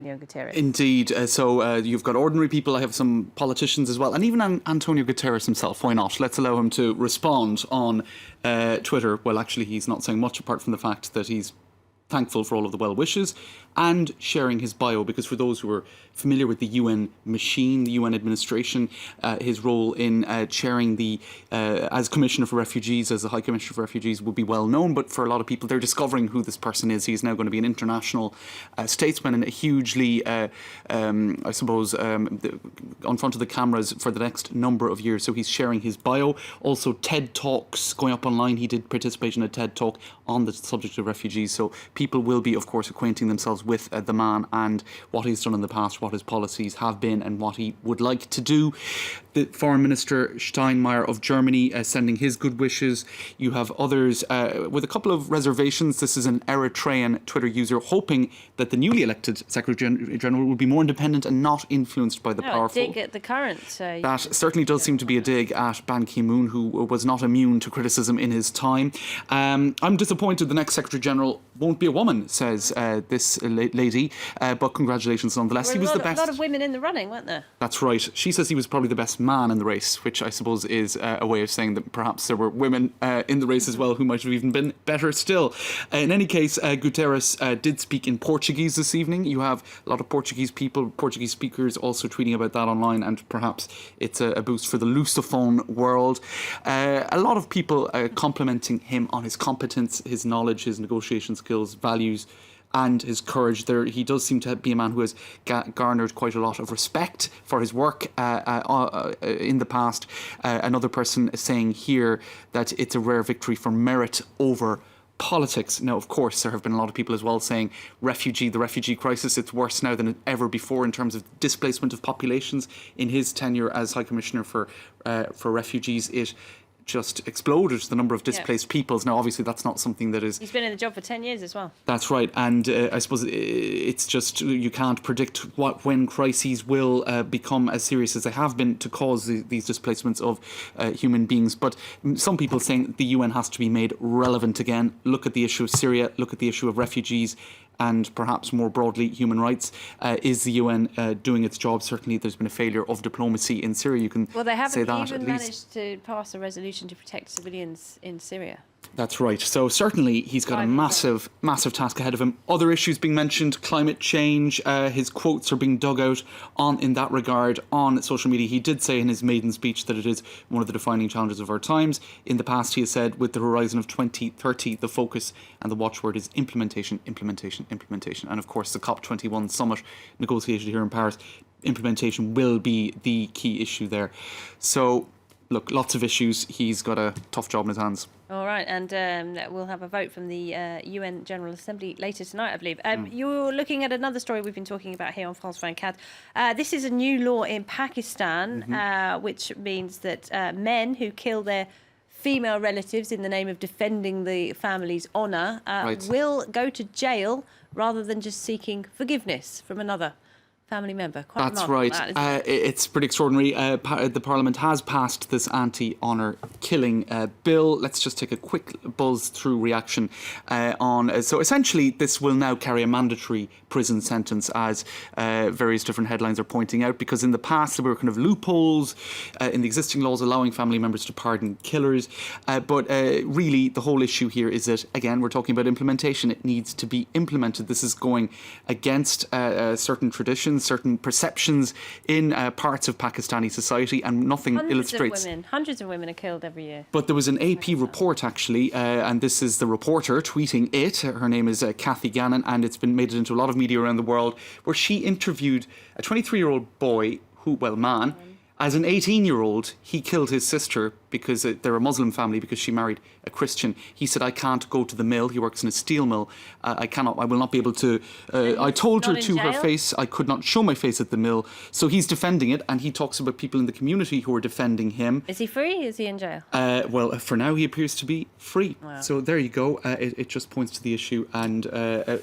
Guterres. Indeed. So you've got ordinary people. I have some politicians as well. And even Antonio Guterres himself. Why not? Let's allow him to respond on Twitter. Well, actually, he's not saying much apart from the fact that he's thankful for all of the well wishes and sharing his bio, because for those who are familiar with the UN machine, the UN administration, his role in chairing the as Commissioner for Refugees, as the High Commissioner for Refugees, will be well known, but for a lot of people they're discovering who this person is. He's now going to be an international statesman and a hugely I suppose on front of the cameras for the next number of years. So he's sharing his bio. Also TED Talks going up online. He did participate in a TED Talk on the subject of refugees, so people will be of course acquainting themselves with the man and what he's done in the past, what his policies have been and what he would like to do. The Foreign Minister Steinmeier of Germany sending his good wishes. You have others with a couple of reservations. This is an Eritrean Twitter user hoping that the newly elected Secretary General will be more independent and not influenced by the powerful. A dig at the current. That certainly does seem to be a dig at Ban Ki-moon, who was not immune to criticism in his time. I'm disappointed the next Secretary General won't be a woman, says this lady, but congratulations nonetheless. He was the best. A lot of women in the running, weren't there? That's right. She says he was probably the best man in the race, which I suppose is a way of saying that perhaps there were women in the race as well who might have even been better still. In any case, Guterres did speak in Portuguese this evening. You have a lot of Portuguese people, Portuguese speakers also tweeting about that online, and perhaps it's a boost for the Lusophone world. A lot of people complimenting him on his competence, his knowledge, his negotiation skills, values and his courage. He does seem to be a man who has garnered quite a lot of respect for his work in the past. Another person saying here that it's a rare victory for merit over politics. Now, of course, there have been a lot of people as well saying the refugee crisis, it's worse now than ever before in terms of displacement of populations. In his tenure as High Commissioner for Refugees, it just exploded, the number of displaced peoples. Now, obviously, that's not something that is... He's been in the job for 10 years as well. That's right. And I suppose it's just, you can't predict when crises will become as serious as they have been to cause these displacements of human beings. But some people saying the UN has to be made relevant again. Look at the issue of Syria, look at the issue of refugees, and perhaps more broadly human rights. Is the UN doing its job? Certainly there's been a failure of diplomacy in Syria. You can say that. Well, they haven't even managed to pass a resolution to protect civilians in Syria. That's right. So certainly he's got a massive task ahead of him. Other issues being mentioned, climate change. His quotes are being dug out in that regard on social media. He did say in his maiden speech that it is one of the defining challenges of our times. In the past, he has said, with the horizon of 2030, the focus and the watchword is implementation, implementation, implementation. And of course, the COP21 summit negotiated here in Paris, implementation will be the key issue there. So, look, lots of issues. He's got a tough job in his hands. All right, and we'll have a vote from the UN General Assembly later tonight, I believe. You're looking at another story we've been talking about here on France 24. This is a new law in Pakistan, which means that men who kill their female relatives in the name of defending the family's honour will go to jail rather than just seeking forgiveness from another family member. That's right. It's pretty extraordinary. The Parliament has passed this anti-honour killing bill. Let's just take a quick buzz through reaction on. So essentially, this will now carry a mandatory prison sentence, as various different headlines are pointing out, because in the past there were kind of loopholes in the existing laws allowing family members to pardon killers. But really, the whole issue here is that, again, we're talking about implementation. It needs to be implemented. This is going against certain traditions, certain perceptions in parts of Pakistani society, and nothing illustrates. Hundreds of women are killed every year. But there was an AP report actually, and this is the reporter tweeting it. Her name is Kathy Gannon, and it's been made it into a lot of media around the world, where she interviewed a 23-year-old boy man. As an 18-year-old, he killed his sister because they're a Muslim family, because she married a Christian. He said, I can't go to the mill. He works in a steel mill. I will not be able to. I told her to her face, I could not show my face at the mill. So he's defending it, and he talks about people in the community who are defending him. Is he free? Is he in jail? Well, for now, he appears to be free. Wow. So there you go. It just points to the issue, and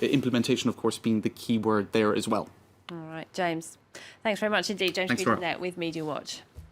implementation, of course, being the key word there as well. All right, James. Thanks very much indeed. James Freeland there with Media Watch.